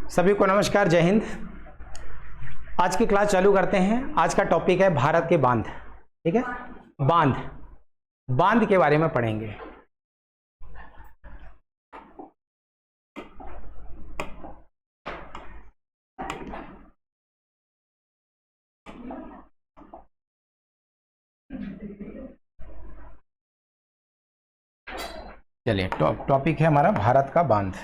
सभी को नमस्कार, जय हिंद। आज की क्लास चालू करते हैं। आज का टॉपिक है भारत के बांध। ठीक है, बांध के बारे में पढ़ेंगे। चलिए, टॉपिक है हमारा भारत का बांध।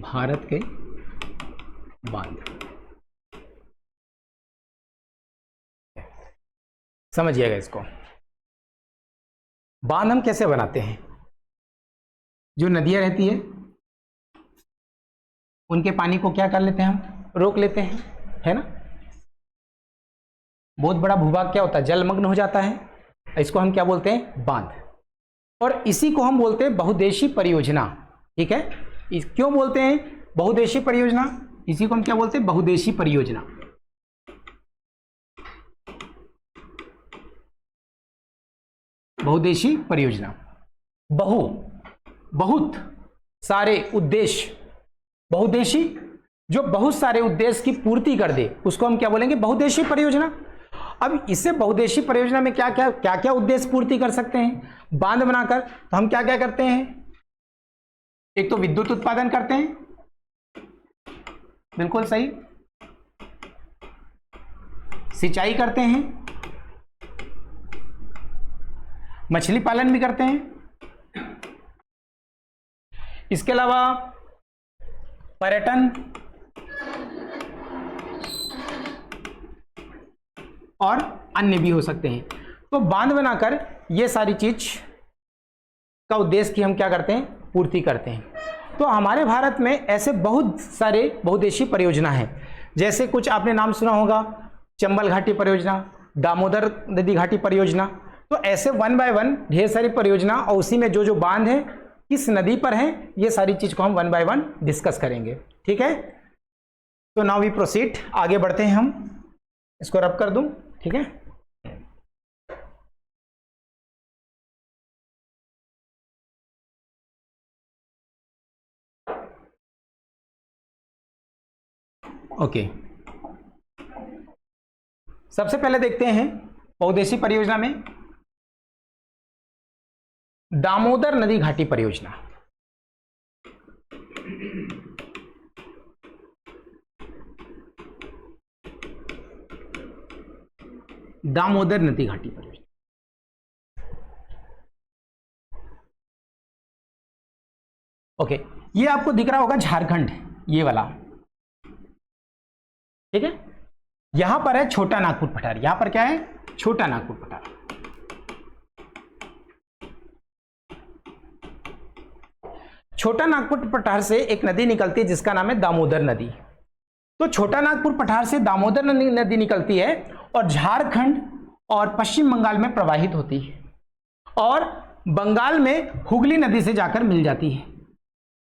भारत के बांध समझिएगा इसको। बांध हम कैसे बनाते हैं? जो नदियां रहती है उनके पानी को क्या कर लेते हैं, हम रोक लेते हैं, है ना। बहुत बड़ा भूभाग क्या होता है, जलमग्न हो जाता है। इसको हम क्या बोलते हैं, बांध। और इसी को हम बोलते हैं बहुउद्देशीय परियोजना। ठीक है, क्यों बोलते हैं बहुउद्देशीय परियोजना? इसी को हम क्या बोलते हैं, बहुउद्देशीय परियोजना। बहुउद्देशीय परियोजना, बहुत सारे उद्देश्य, बहुउद्देशीय जो बहुत सारे उद्देश्य की पूर्ति कर दे उसको हम क्या बोलेंगे, बहुउद्देशीय परियोजना। अब इससे बहुउद्देशीय परियोजना में क्या क्या उद्देश्य पूर्ति कर सकते हैं बांध बनाकर? तो हम क्या क्या करते हैं? एक तो विद्युत उत्पादन करते हैं, बिल्कुल सही। सिंचाई करते हैं, मछली पालन भी करते हैं। इसके अलावा पर्यटन और अन्य भी हो सकते हैं। तो बांध बनाकर ये सारी चीज का उद्देश्य की हम क्या करते हैं, पूर्ति करते हैं। तो हमारे भारत में ऐसे बहुत सारे बहुउद्देशीय परियोजना हैं। जैसे कुछ आपने नाम सुना होगा, चंबल घाटी परियोजना, दामोदर नदी घाटी परियोजना। तो ऐसे वन बाय वन ढेर सारी परियोजना, और उसी में जो जो बांध है किस नदी पर है, ये सारी चीज को हम वन बाय वन डिस्कस करेंगे। ठीक है, तो नाउ वी प्रोसीड, आगे बढ़ते हैं हम। इसको रब कर दूं, ठीक है। ओके, सबसे पहले देखते हैं बहुउद्देशीय परियोजना में दामोदर नदी घाटी परियोजना। दामोदर नदी घाटी परियोजना, ओके, ये आपको दिख रहा होगा झारखंड, ये वाला। ठीक है, यहां पर है छोटा नागपुर पठार। यहां पर क्या है, छोटा नागपुर पठार। छोटा नागपुर पठार से एक नदी निकलती है जिसका नाम है दामोदर नदी। तो छोटा नागपुर पठार से दामोदर नदी निकलती है और झारखंड और पश्चिम बंगाल में प्रवाहित होती है, और बंगाल में हुगली नदी से जाकर मिल जाती है।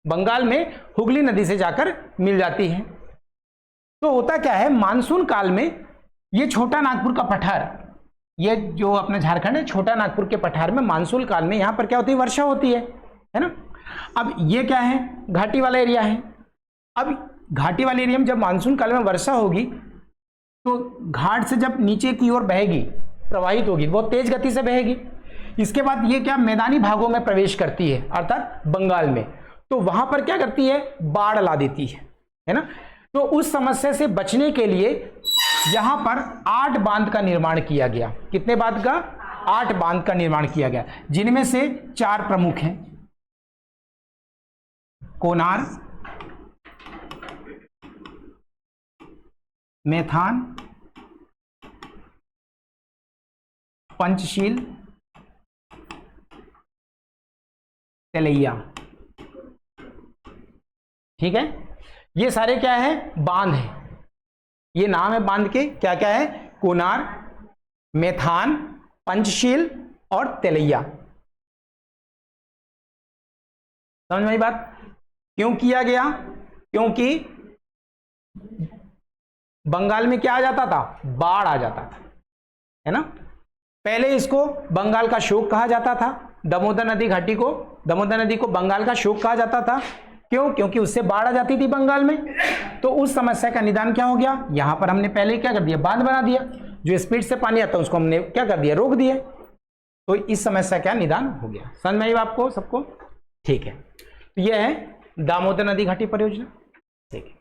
बंगाल में हुगली नदी से जाकर मिल जाती है। तो होता क्या है, मानसून काल में ये छोटा नागपुर का पठार, ये जो अपना झारखंड है, छोटा नागपुर के पठार में मानसून काल में यहां पर क्या होती है, वर्षा होती है ना। अब ये क्या है, घाटी वाला एरिया है। अब घाटी वाले एरिया में जब मानसून काल में वर्षा होगी तो घाट से जब नीचे की ओर बहेगी, प्रवाहित होगी, बहुत तेज गति से बहेगी। इसके बाद ये क्या मैदानी भागों में प्रवेश करती है, अर्थात बंगाल में। तो वहां पर क्या करती है, बाढ़ ला देती है ना। तो उस समस्या से बचने के लिए यहां पर 8 बांध का निर्माण किया गया। कितने बांध का? 8 बांध का निर्माण किया गया, जिनमें से 4 प्रमुख हैं। कोनार, मेथान, पंचशील, तेलैया। ठीक है, ये सारे क्या है, बांध है। ये नाम है बांध के, क्या क्या है, कोनार, मेथान, पंचशील और तेलैया। समझ में आई बात? क्यों किया गया? क्योंकि बंगाल में क्या आ जाता था, बाढ़ आ जाता था, है ना। पहले इसको बंगाल का शोक कहा जाता था, दामोदर नदी को बंगाल का शोक कहा जाता था। क्यों? क्योंकि उससे बाढ़ आ जाती थी बंगाल में। तो उस समस्या का निदान क्या हो गया, यहां पर हमने पहले क्या कर दिया, बांध बना दिया। जो स्पीड से पानी आता है उसको हमने क्या कर दिया, रोक दिया। तो इस समस्या का निदान हो गया। समझ में आई आपको सबको? ठीक है, तो यह है दामोदर नदी घाटी परियोजना। ठीक है,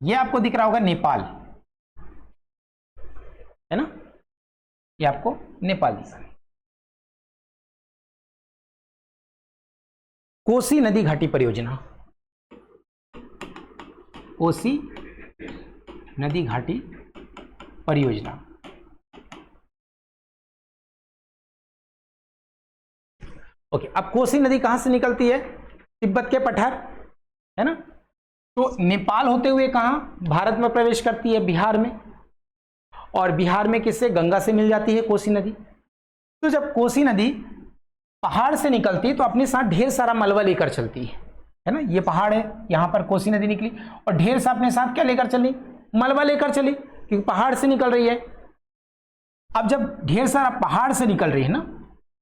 यह आपको दिख रहा होगा नेपाल, है ना, ये आपको नेपाल दिख रहा है। कोसी नदी घाटी परियोजना, कोसी नदी घाटी परियोजना। ओके, अब कोसी नदी कहां से निकलती है, तिब्बत के पठार, है ना। तो नेपाल होते हुए कहां, भारत में प्रवेश करती है, बिहार में। और बिहार में किससे, गंगा से मिल जाती है कोसी नदी। तो जब कोसी नदी पहाड़ से निकलती है तो अपने साथ ढेर सारा मलबा लेकर चलती है ना। ये पहाड़ है, यहां पर कोसी नदी निकली और ढेर सा अपने साथ क्या लेकर चली, मलबा लेकर चली, क्योंकि पहाड़ से निकल रही है। अब जब ढेर सारा पहाड़ से निकल रही है ना,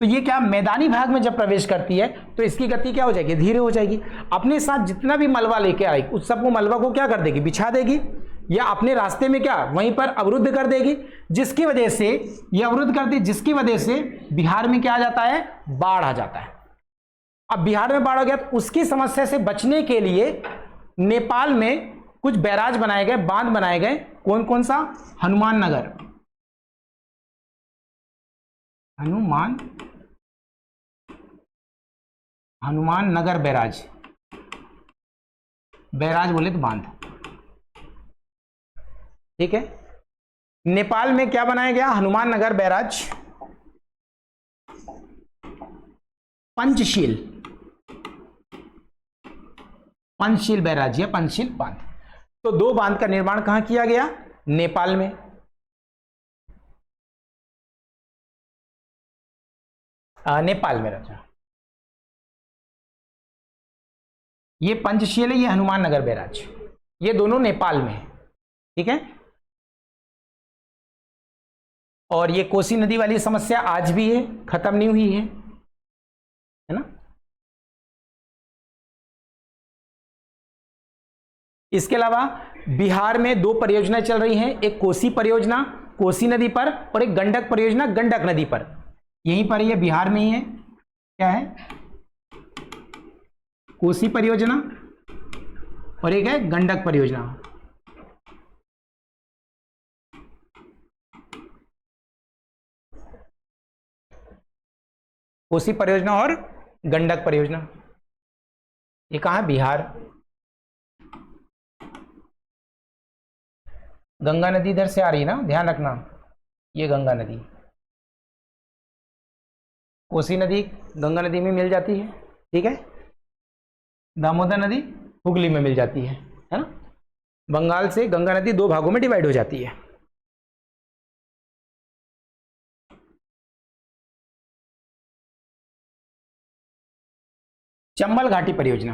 तो ये क्या, मैदानी भाग में जब प्रवेश करती है तो इसकी गति क्या हो जाएगी, धीरे हो जाएगी। अपने साथ जितना भी मलबा लेके आएगी उस सबको मलबा को क्या कर देगी, बिछा देगी, या अपने रास्ते में क्या वहीं पर अवरुद्ध कर देगी, जिसकी वजह से ये अवरुद्ध कर दी, जिसकी वजह से बिहार में क्या आ जाता है, बाढ़ आ जाता है। अब बिहार में बाढ़ आ गया तो उसकी समस्या से बचने के लिए नेपाल में कुछ बैराज बनाए गए, बांध बनाए गए। कौन कौन सा, हनुमान नगर बैराज, बैराज बोले तो बांध, ठीक है। नेपाल में क्या बनाया गया, हनुमान नगर बैराज, पंचशील बैराज या पंचशील बांध। तो दो बांध का निर्माण कहां किया गया, नेपाल में। नेपाल में रचा, ये पंचशील है, ये हनुमान नगर बैराज, ये दोनों नेपाल में है, ठीक है। और ये कोसी नदी वाली समस्या आज भी है, खत्म नहीं हुई है ना। इसके अलावा बिहार में दो परियोजनाएं चल रही हैं, एक कोसी परियोजना कोसी नदी पर, और एक गंडक परियोजना गंडक नदी पर। यहीं पर ये बिहार में ही है, क्या है, कोसी परियोजना, और एक है गंडक परियोजना। कोसी परियोजना और गंडक परियोजना, ये कहां है, बिहार। गंगा नदी इधर से आ रही है ना, ध्यान रखना, ये गंगा नदी, कोसी नदी गंगा नदी में मिल जाती है, ठीक है। दामोदर नदी हुगली में मिल जाती है ना। बंगाल से गंगा नदी दो भागों में डिवाइड हो जाती है। चंबल घाटी परियोजना,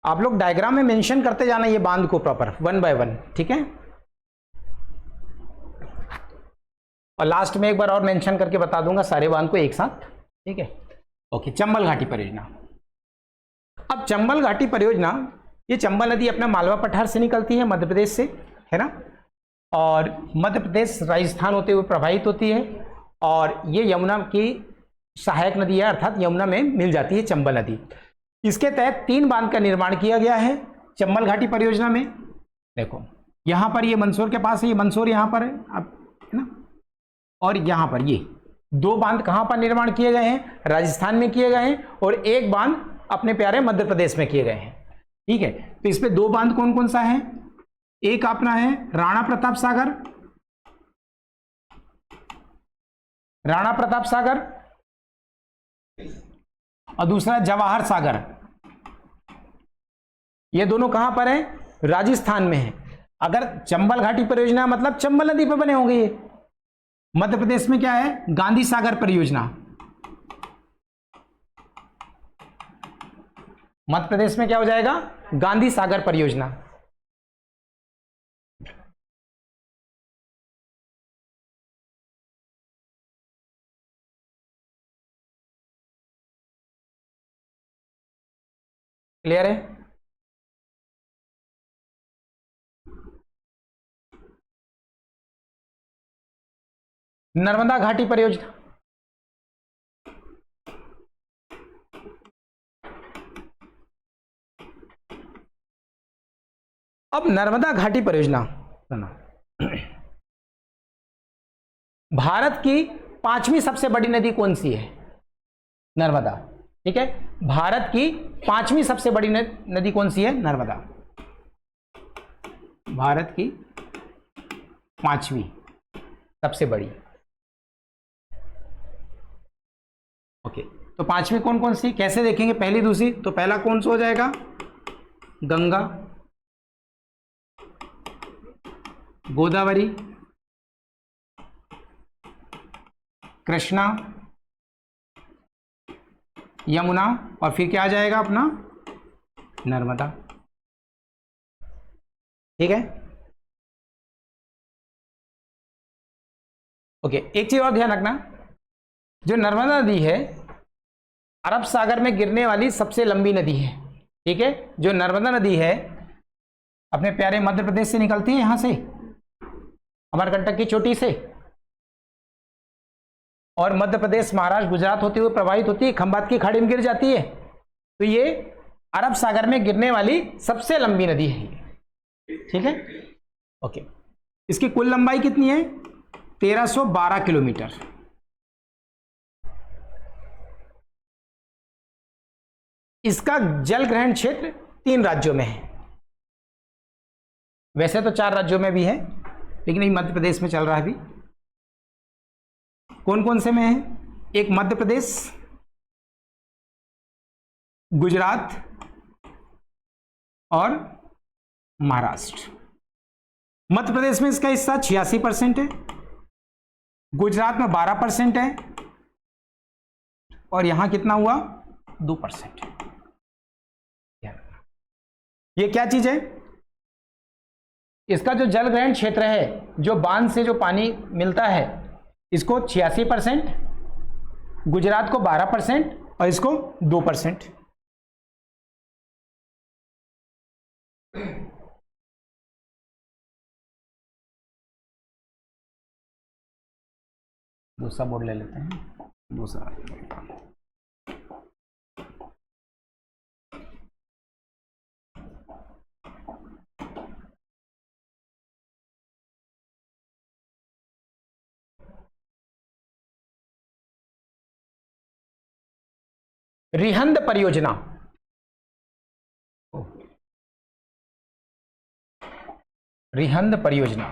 आप लोग डायग्राम में मेंशन करते जाना ये बांध को प्रॉपर, 1 बाय 1, ठीक है। और लास्ट में एक बार और मेंशन करके बता दूंगा सारे बांध को एक साथ, ठीक है। ओके, चंबल घाटी परियोजना। अब चंबल घाटी परियोजना, ये चंबल नदी अपना मालवा पठार से निकलती है, मध्य प्रदेश से, है ना। और मध्य प्रदेश राजस्थान होते हुए प्रवाहित होती है, और ये यमुना की सहायक नदी है, अर्थात यमुना में मिल जाती है चंबल नदी। इसके तहत 3 बांध का निर्माण किया गया है चंबल घाटी परियोजना में। देखो यहां पर ये मंदसौर के पास है, ये मंदसौर यहां पर है, है ना। और यहां पर ये 2 बांध कहां पर निर्माण किए गए हैं, राजस्थान में किए गए हैं, और एक बांध अपने प्यारे मध्य प्रदेश में किए गए हैं, ठीक है। तो इस पे 2 बांध कौन कौन सा है, एक अपना है राणा प्रताप सागर, और दूसरा जवाहर सागर। ये दोनों कहां पर है, राजस्थान में है। अगर चंबल घाटी परियोजना मतलब चंबल नदी पर बने होंगे ये। मध्य प्रदेश में क्या है, गांधी सागर परियोजना, मध्य प्रदेश में क्या हो जाएगा? गांधी सागर परियोजना। क्लियर है? नर्मदा घाटी परियोजना, अब नर्मदा घाटी परियोजना भारत की 5वीं सबसे बड़ी नदी कौन सी है? नर्मदा। ठीक है, भारत की 5वीं सबसे बड़ी नदी कौन सी है? नर्मदा। भारत की 5वीं सबसे बड़ी। ओके, तो 5वीं कौन कौन सी, कैसे देखेंगे? पहली दूसरी, तो पहला कौन सा हो जाएगा? गंगा, गोदावरी, कृष्णा, यमुना, और फिर क्या आ जाएगा अपना? नर्मदा। ठीक है, ओके। एक चीज और ध्यान रखना, जो नर्मदा नदी है अरब सागर में गिरने वाली सबसे लंबी नदी है। ठीक है, जो नर्मदा नदी है अपने प्यारे मध्य प्रदेश से निकलती है, यहां से अमरकंटक की चोटी से, और मध्य प्रदेश, महाराष्ट्र, गुजरात होते हुए प्रवाहित होती है, खंबात की खाड़ी में गिर जाती है। तो ये अरब सागर में गिरने वाली सबसे लंबी नदी है। ठीक है, ओके। इसकी कुल लंबाई कितनी है? 1312 किलोमीटर। इसका जल ग्रहण क्षेत्र 3 राज्यों में है। वैसे तो 4 राज्यों में भी है, लेकिन ये मध्य प्रदेश में चल रहा है अभी। कौन कौन से में है? एक मध्य प्रदेश, गुजरात और महाराष्ट्र। मध्य प्रदेश में इसका हिस्सा 86% है, गुजरात में 12% है, और यहां कितना हुआ? 2%। ये क्या चीज है? इसका जो जल ग्रहण क्षेत्र है, जो बांध से जो पानी मिलता है, इसको 86%, गुजरात को 12% और इसको 2%। दूसरा बोर्ड ले लेते हैं, दूसरा। रिहंद परियोजना, रिहंद परियोजना,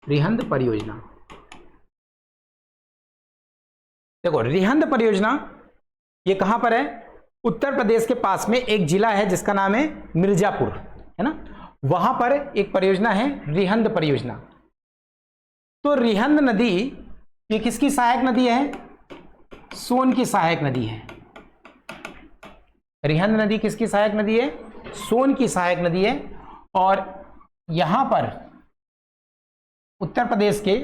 रिहंद परियोजना। देखो, रिहंद परियोजना ये कहां पर है? उत्तर प्रदेश के पास में एक जिला है जिसका नाम है मिर्जापुर, है ना? वहां पर एक परियोजना है रिहंद परियोजना। तो रिहंद नदी ये किसकी सहायक नदी है? सोन की सहायक नदी है। रिहंद नदी किसकी सहायक नदी है? सोन की सहायक नदी है। और यहां पर उत्तर प्रदेश के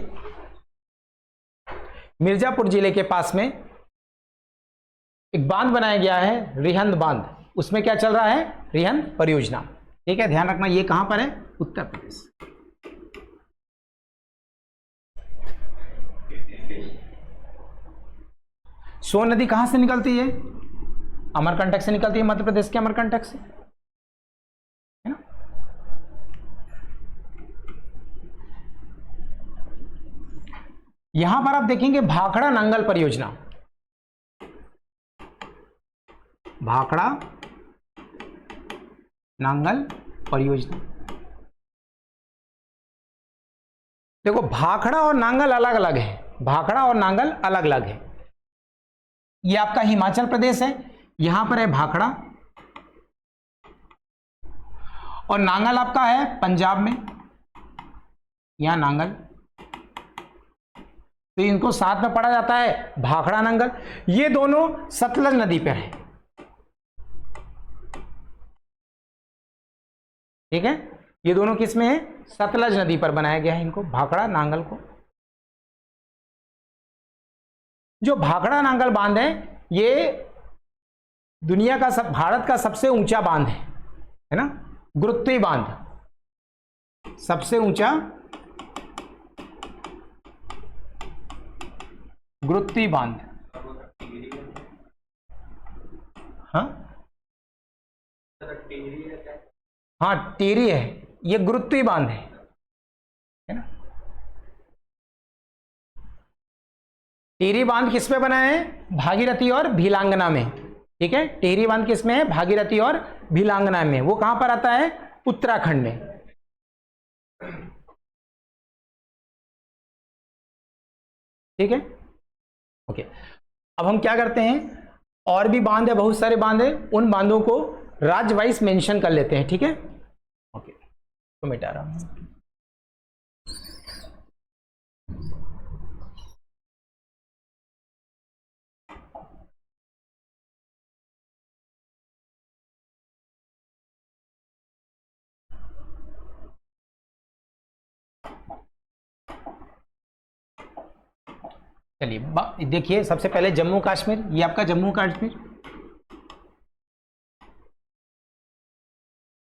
मिर्जापुर जिले के पास में एक बांध बनाया गया है, रिहंद बांध। उसमें क्या चल रहा है? रिहंद परियोजना। ठीक है, ध्यान रखना, ये कहां पर है? उत्तर प्रदेश। सोन नदी कहां से निकलती है? अमरकंटक से निकलती है, मध्य प्रदेश के अमरकंटक से, है ना? यहां पर आप देखेंगे भाखड़ा नांगल परियोजना, भाखड़ा नांगल परियोजना। देखो, भाखड़ा और नांगल अलग अलग है, भाखड़ा और नांगल अलग अलग है। ये आपका हिमाचल प्रदेश है, यहां पर है भाखड़ा, और नांगल आपका है पंजाब में, यहां नांगल। तो इनको साथ में पढ़ा जाता है भाखड़ा नांगल। ये दोनों सतलज नदी पर है, ठीक है। ये दोनों किस में है? सतलज नदी पर बनाया गया है इनको, भाखड़ा नांगल को। जो भाखड़ा नांगल बांध है ये दुनिया का भारत का सबसे ऊंचा बांध है ना, गुरुत्वीय बांध, सबसे ऊंचा गुरुत्वीय बांध। हाँ हाँ टेरी है, ये गुरुत्वीय बांध है ना। टेरी बांध किस में बना है? भागीरथी और भीलांगना में, ठीक है। टेरी बांध किस में है? भागीरथी और भीलांगना में। वो कहां पर आता है? उत्तराखंड में, ठीक है। ओके, अब हम क्या करते हैं, और भी बांध है, बहुत सारे बांध है, उन बांधों को राज्य वाइज मेंशन कर लेते हैं, ठीक है। ओके, तो मिटा रहा हूं। चलिए देखिए, सबसे पहले जम्मू कश्मीर, ये आपका जम्मू कश्मीर।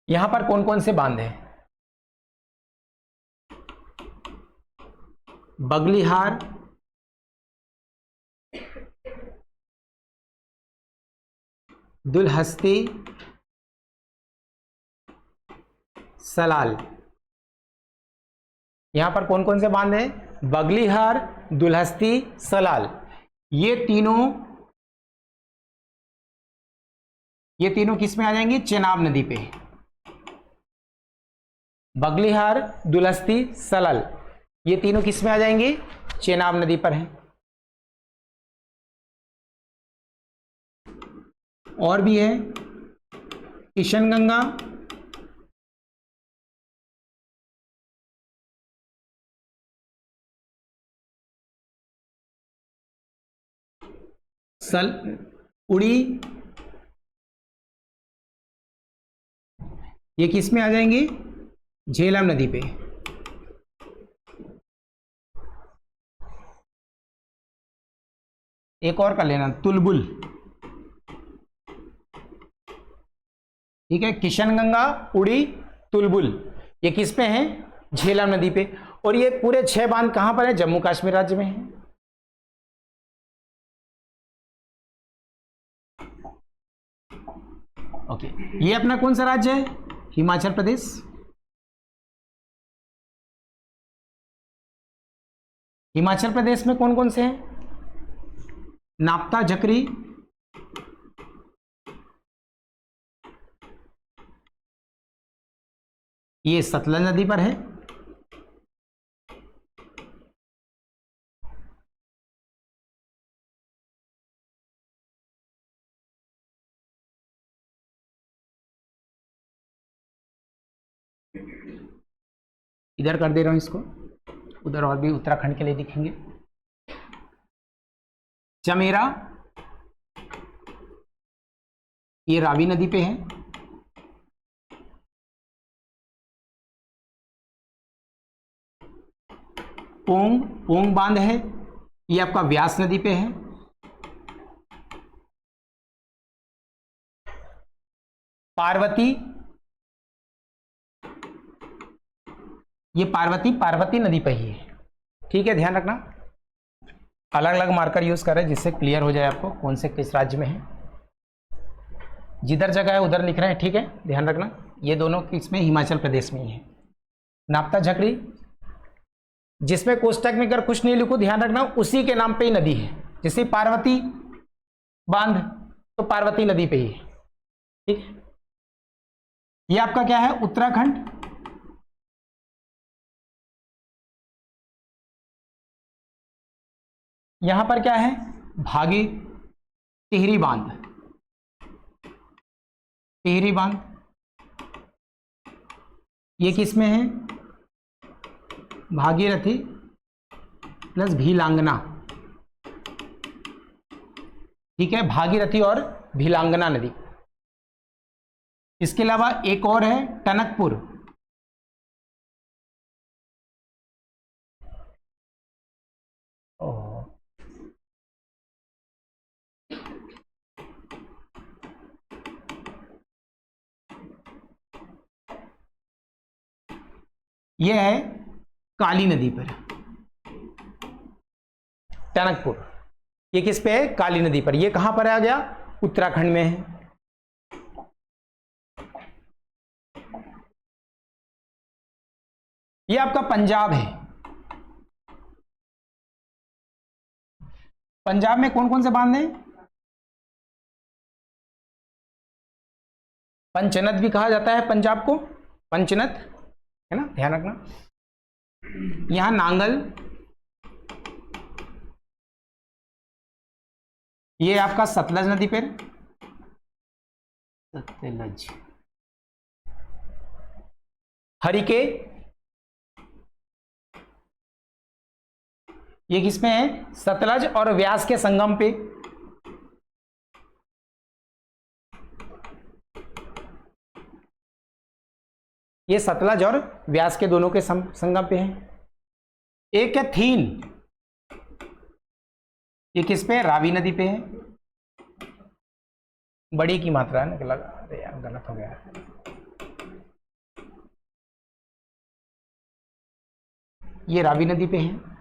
यहां पर कौन कौन से बांध हैं? बगलिहार, दुलहस्ती, सलाल। यहां पर कौन कौन से बांध हैं? बगलिहार, दुलहस्ती, सलाल। ये तीनों किस में आ जाएंगे? चेनाब नदी पे। बगलिहार, दुलहस्ती, सलाल, ये तीनों किस में आ जाएंगे? चेनाब नदी पर हैं। और भी है किशनगंगा, उड़ी, ये किस में आ जाएंगे? झेलम नदी पे। एक और कर लेना, तुलबुल, ठीक है। किशनगंगा, उड़ी, तुलबुल, ये किस पे हैं? झेलम नदी पे। और ये पूरे 6 बांध कहां पर है? जम्मू कश्मीर राज्य में है। ओके, ये अपना कौन सा राज्य है? हिमाचल प्रदेश। हिमाचल प्रदेश में कौन कौन से हैं? नाप्ता झकरी, ये सतलज नदी पर है। इधर कर दे रहा हूं इसको, उधर और भी उत्तराखंड के लिए दिखेंगे। चमेरा, ये रावी नदी पे है। पोंग, पोंग बांध है, ये आपका व्यास नदी पे है। पार्वती, ये पार्वती नदी पे ही है, ठीक है। ध्यान रखना, अलग अलग मार्कर यूज कर रहे हैं जिससे क्लियर हो जाए आपको कौन से किस राज्य में है। जिधर जगह है उधर लिख रहे हैं, ठीक है। ध्यान रखना, ये दोनों किसमें? हिमाचल प्रदेश में ही है। नाप्ता झकरी, जिसमें कोष्टक में अगर कुछ नहीं लिखो, ध्यान रखना उसी के नाम पे ही नदी है। जैसे पार्वती बांध, तो पार्वती नदी पे ही है, ठीक है। ये आपका क्या है? उत्तराखंड। यहां पर क्या है? भागी टिहरी बांध, टिहरी बांध, ये किस में है? भागीरथी प्लस भीलांगना, ठीक है, भागीरथी और भीलांगना नदी। इसके अलावा एक और है टनकपुर, यह है काली नदी पर, टनकपुर। ये किस पे है? काली नदी पर। ये कहां पर आ गया? उत्तराखंड में है। ये आपका पंजाब है। पंजाब में कौन कौन से बांध हैं? पंचनद भी कहा जाता है पंजाब को, पंचनद, है ना, ध्यान रखना। यहां नांगल, ये आपका सतलज नदी पर, सतलज, हरिके, ये किसमें है? सतलज और व्यास के संगम पे। ये सतलज और व्यास के दोनों के संगम पे है। एक है थीन, ये किस पे है? रावी नदी पे है। बड़ी की मात्रा है ना, लगा, अरे यार गलत हो गया। ये रावी नदी पे है।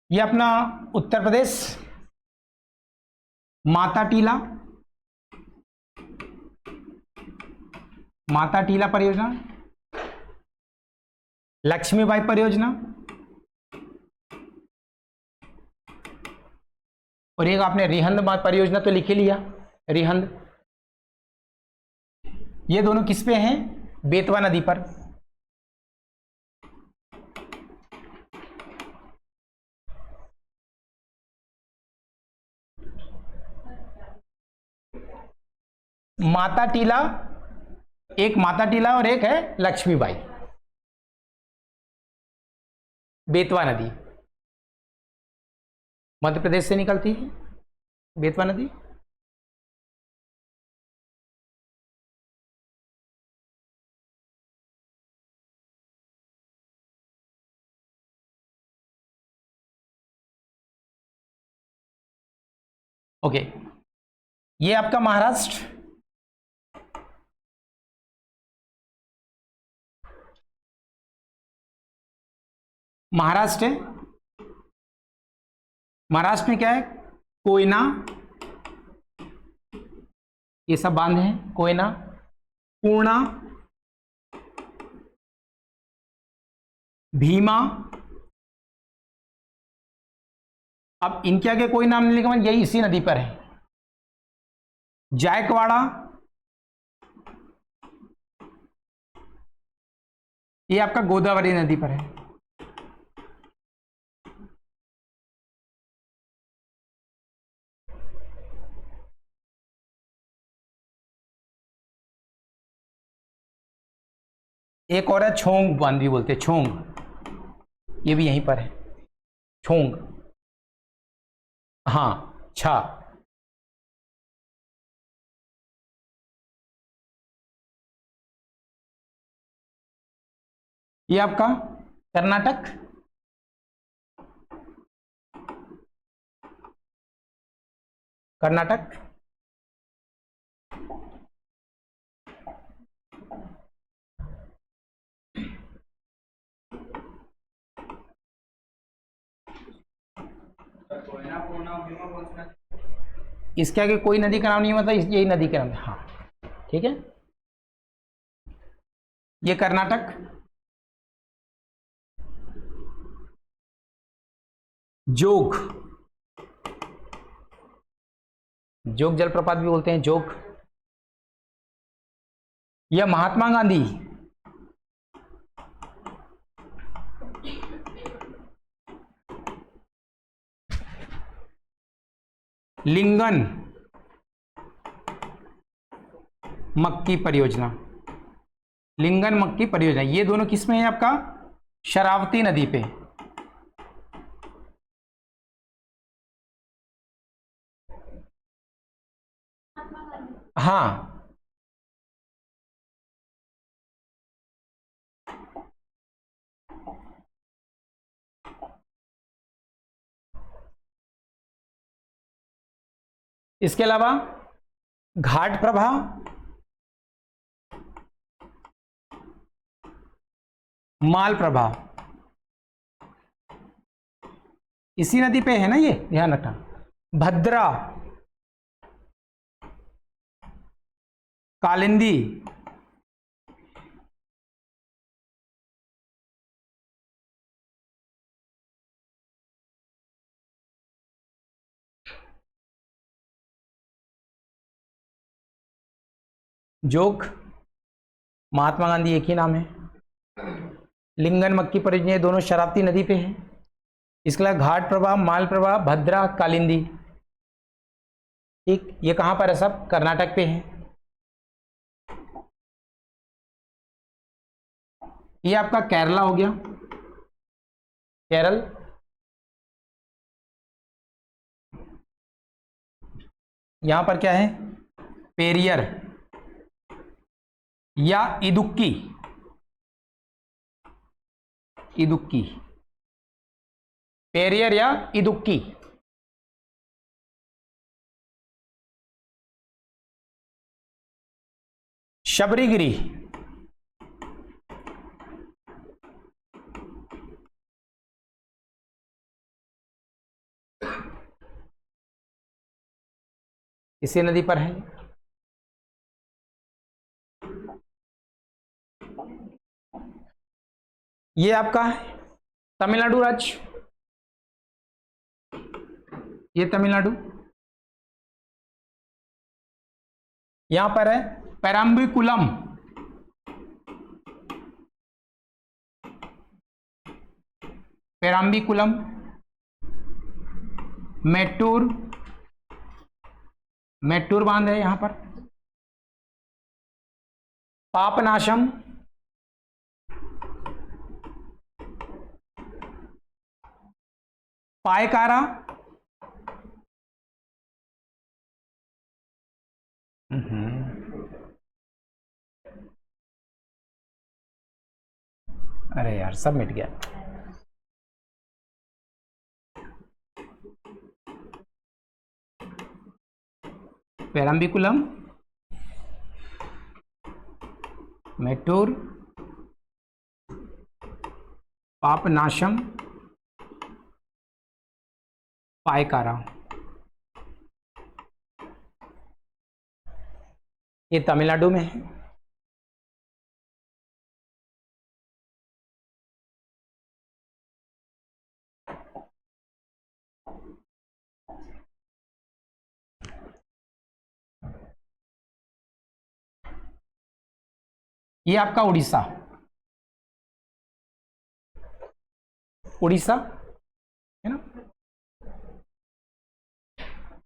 ये अपना उत्तर प्रदेश, माता टीला, माता टीला परियोजना, लक्ष्मीबाई परियोजना, और एक आपने रिहंद परियोजना तो लिख ही लिया, रिहंद। ये दोनों किस पे हैं? बेतवा नदी पर। माता टीला, एक माता टीला और एक है लक्ष्मीबाई, बेतवा नदी मध्य प्रदेश से निकलती है, बेतवा नदी। ओके, ये आपका महाराष्ट्र, महाराष्ट्र है। महाराष्ट्र में क्या है? कोयना, ये सब बांध हैं, कोयना, पूर्णा, भीमा। अब इनके आगे कोई नाम नहीं लिखा, यही इसी नदी पर है। जायकवाड़ा, ये आपका गोदावरी नदी पर है। एक और है छोंग बांध भी बोलते हैं, छोंग, ये भी यहीं पर है, छोंग, हाँ, छा। ये आपका कर्नाटक, कर्नाटक, इसके आगे कोई नदी का नाम नहीं होता, यही नदी का नाम है, हाँ, ठीक है। ये कर्नाटक, जोग, जोग जलप्रपात भी बोलते हैं, जोग। यह महात्मा गांधी, लिंगन मक्की परियोजना, लिंगन मक्की परियोजना, ये दोनों किसमें है आपका? शरावती नदी पे। हाँ, इसके अलावा घाट प्रभा, माल प्रभा, इसी नदी पे है ना, ये ध्यान रखना। भद्रा, कालिंदी, जोग, महात्मा गांधी एक ही नाम है। लिंगन मक्की परियोजना, ये दोनों शरावती नदी पे है। इसके अलावा घाट प्रभा, माल प्रभा, भद्रा, कालिंदी, ठीक, ये कहां पर है? सब कर्नाटक पे है। ये आपका केरला हो गया, केरल। यहां पर क्या है? पेरियर या इदुक्की, इदुक्की, पेरियर या इदुक्की। शबरीगिरी, इसी नदी पर है। ये आपका है तमिलनाडु राज्य, ये तमिलनाडु। यहां पर है पेराम्बिकुलम, पेराम्बिकुलम, मेट्टूर, मेट्टूर बांध है यहां पर। पापनाशम, पायकारा, अरे यार सब मिट गया। पेराम्बिकुलम, मेट्टूर, पापनाशम, पायकारा, ये तमिलनाडु में है। ये आपका उड़ीसा, उड़ीसा है ना।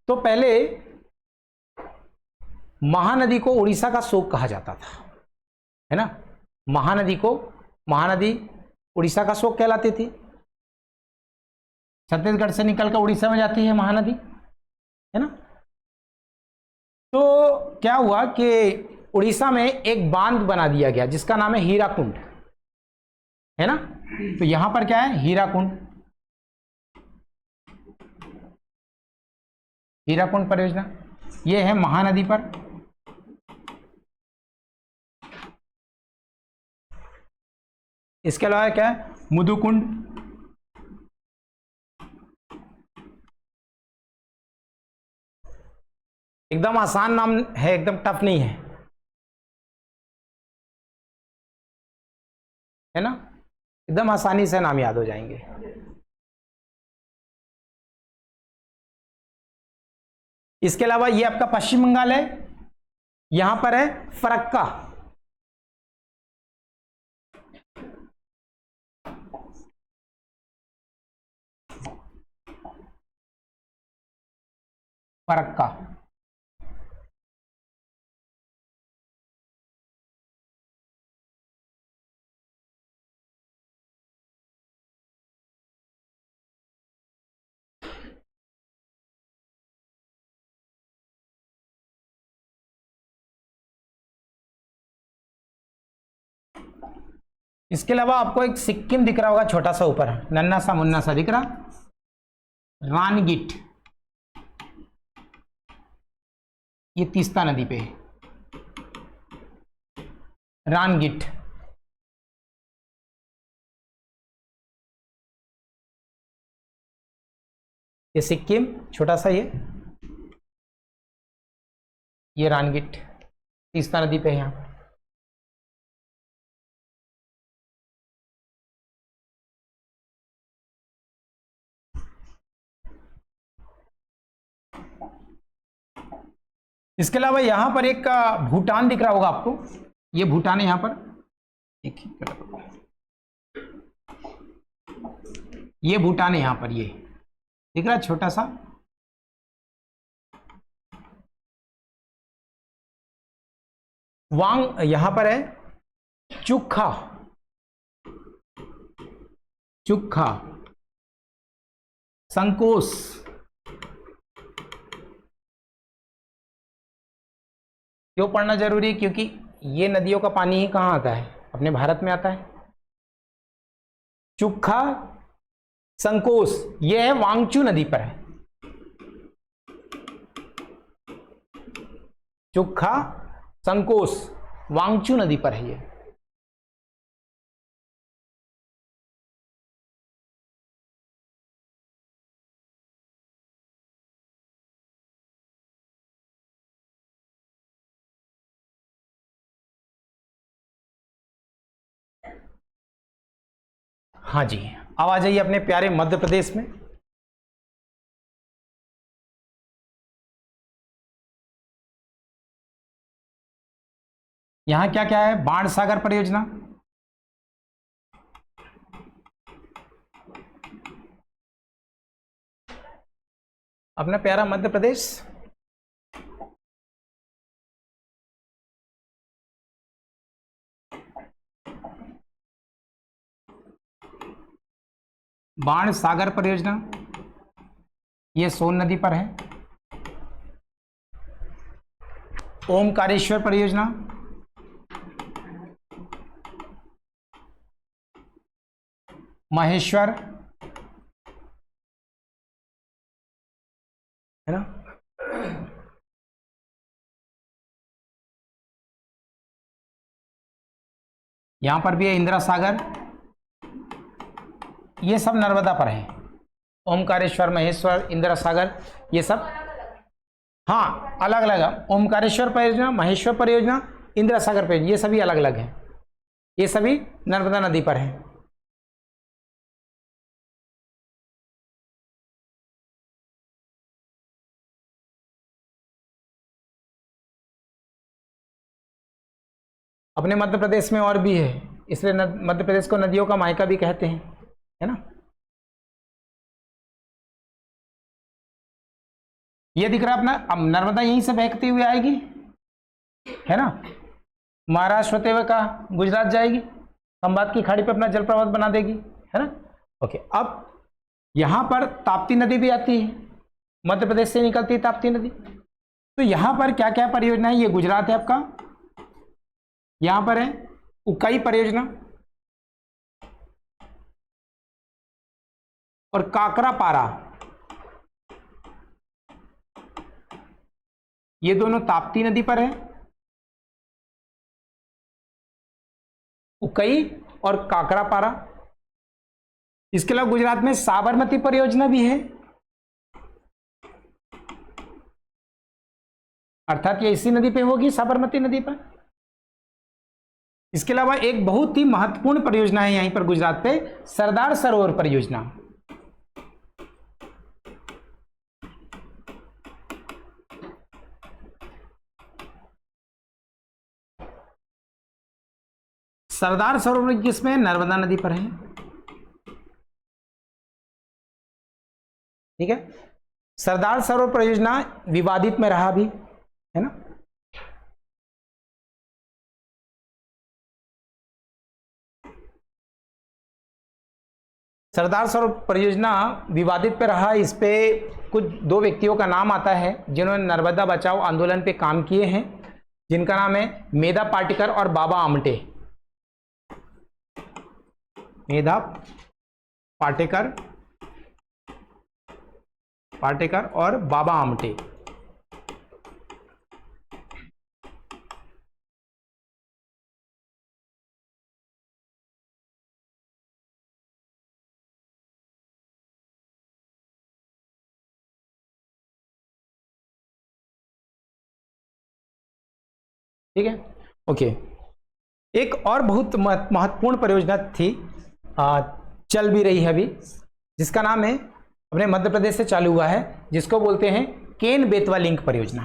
तो पहले महानदी को उड़ीसा का शोक कहा जाता था, है ना। महानदी को, महानदी उड़ीसा का शोक कहलाती थी। छत्तीसगढ़ से निकलकर उड़ीसा में जाती है महानदी, है ना। तो क्या हुआ कि उड़ीसा में एक बांध बना दिया गया जिसका नाम है हीराकुंड, है ना। तो यहां पर क्या है? हीराकुंड, हीराकुंड परियोजना, ये है महानदी पर। इसके अलावा क्या है? मुदुकुंड, एकदम आसान नाम है, एकदम टफ नहीं है ना, एकदम आसानी से नाम याद हो जाएंगे। इसके अलावा ये आपका पश्चिम बंगाल है, यहां पर है फरक्का, फरक्का। इसके अलावा आपको एक सिक्किम दिख रहा होगा, छोटा सा ऊपर नन्ना सा मुन्ना सा दिख रहा, रानगिट, ये तीस्ता नदी पे है, रानगिट। ये सिक्किम छोटा सा, ये रानगिट तीस्ता नदी पे है यहाँ। इसके अलावा यहां पर एक भूटान दिख रहा होगा आपको, ये भूटान है यहां पर, एक ये भूटान है यहां पर, ये दिख रहा है छोटा सा। वांग यहां पर है, चुखा, चुखा, संकोस, क्यों पढ़ना जरूरी है? क्योंकि ये नदियों का पानी ही कहाँ आता है, अपने भारत में आता है। चुखा, संकोस, ये है वांगचू नदी पर है। चुखा, संकोस, वांगचू नदी पर है ये। हाँ जी, अब आ जाइए अपने प्यारे मध्य प्रदेश में। यहां क्या क्या है? बाण सागर परियोजना, अपना प्यारा मध्य प्रदेश। बाण सागर परियोजना, ये सोन नदी पर है। ओमकारेश्वर परियोजना, महेश्वर, है ना। यहां पर भी है इंदिरा सागर, ये सब नर्मदा पर है। ओमकारेश्वर, महेश्वर, इंदिरा सागर, ये सब हाँ अलग अलग है। ओमकारेश्वर परियोजना, महेश्वर परियोजना, इंदिरा सागर परियोजना, ये सभी अलग अलग है। ये सभी नर्मदा नदी पर है। अपने मध्य प्रदेश में और भी है, इसलिए मध्य प्रदेश को नदियों का मायका भी कहते हैं, है ना। ये दिख रहा है अपना, अब नर्मदा यहीं से बहती हुई आएगी, है ना, महाराष्ट्र होते हुए का गुजरात जाएगी, खंबात की खाड़ी पे अपना जल प्रवाह बना देगी, है ना। ओके, अब यहां पर ताप्ती नदी भी आती है, मध्य प्रदेश से निकलती है ताप्ती नदी। तो यहां पर क्या क्या परियोजना है? ये गुजरात है आपका, यहां पर है उकाई परियोजना और काकरापारा, ये दोनों ताप्ती नदी पर है। उकई और काकरापारा। इसके अलावा गुजरात में साबरमती परियोजना भी है, अर्थात ये इसी नदी पे होगी, साबरमती नदी पर। इसके अलावा एक बहुत ही महत्वपूर्ण परियोजना है यहीं पर गुजरात पे, सरदार सरोवर परियोजना। सरदार सरोवर किसमें? नर्मदा नदी पर है, ठीक है। सरदार सरोवर परियोजना विवादित में रहा भी, है ना। सरदार सरोवर परियोजना विवादित पे रहा। इस पे कुछ 2 व्यक्तियों का नाम आता है जिन्होंने नर्मदा बचाओ आंदोलन पे काम किए हैं, जिनका नाम है मेधा पाटेकर और बाबा आमटे। मेधा पाटेकर और बाबा आमटे। ठीक है, ओके। एक और बहुत महत्वपूर्ण परियोजना थी, चल भी रही है अभी, जिसका नाम है, अपने मध्य प्रदेश से चालू हुआ है, जिसको बोलते हैं केन बेतवा लिंक परियोजना।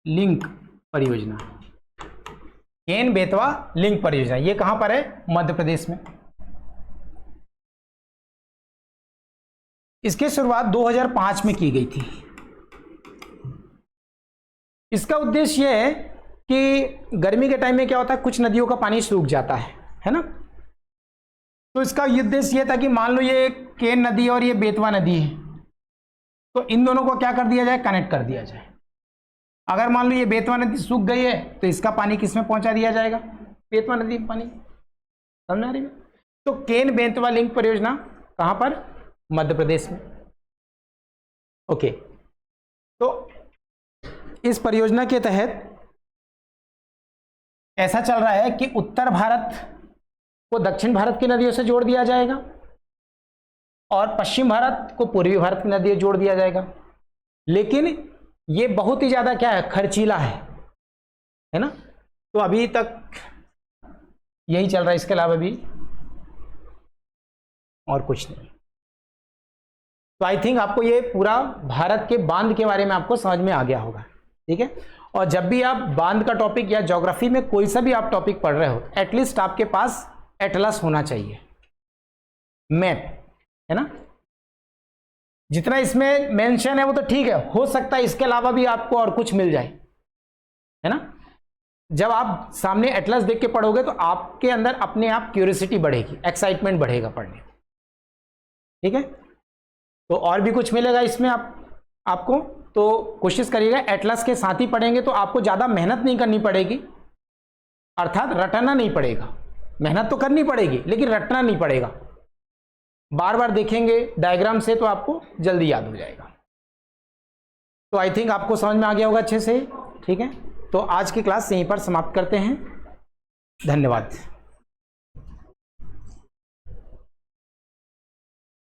लिंक परियोजना, केन बेतवा लिंक परियोजना, ये कहां पर है? मध्य प्रदेश में। इसकी शुरुआत 2005 में की गई थी। इसका उद्देश्य यह है कि गर्मी के टाइम में क्या होता है, कुछ नदियों का पानी सूख जाता है ना। तो इसका उद्देश्य यह था कि मान लो ये केन नदी और ये बेतवा नदी है, तो इन दोनों को क्या कर दिया जाए, कनेक्ट कर दिया जाए। अगर मान लो ये बेतवा नदी सूख गई है तो इसका पानी किसमें पहुंचा दिया जाएगा, बेतवा नदी में पानी। समझ आ रही है? तो केन बेतवा लिंक परियोजना कहां पर? मध्य प्रदेश में। ओके, तो इस परियोजना के तहत ऐसा चल रहा है कि उत्तर भारत को दक्षिण भारत की नदियों से जोड़ दिया जाएगा और पश्चिम भारत को पूर्वी भारत की नदियों जोड़ दिया जाएगा। लेकिन ये बहुत ही ज्यादा क्या है, खर्चीला है ना। तो अभी तक यही चल रहा है, इसके अलावा भी और कुछ नहीं। तो आई थिंक आपको ये पूरा भारत के बांध के बारे में आपको समझ में आ गया होगा। ठीक है, और जब भी आप बांध का टॉपिक या ज्योग्राफी में कोई सा भी आप टॉपिक पढ़ रहे हो, एटलीस्ट आपके पास एटलस होना चाहिए, मैप, है ना। जितना इसमें मेंशन है वो तो ठीक है, हो सकता है इसके अलावा भी आपको और कुछ मिल जाए, है ना। जब आप सामने एटलस देख के पढ़ोगे तो आपके अंदर अपने आप क्यूरियोसिटी बढ़ेगी, एक्साइटमेंट बढ़ेगा पढ़ने। ठीक है, तो और भी कुछ मिलेगा इसमें आपको, तो कोशिश करिएगा एटलस के साथ ही पढ़ेंगे तो आपको ज़्यादा मेहनत नहीं करनी पड़ेगी, अर्थात रटना नहीं पड़ेगा। मेहनत तो करनी पड़ेगी लेकिन रटना नहीं पड़ेगा। बार बार देखेंगे डायग्राम से तो आपको जल्दी याद हो जाएगा। तो आई थिंक आपको समझ में आ गया होगा अच्छे से। ठीक है, तो आज की क्लास यहीं पर समाप्त करते हैं। धन्यवाद।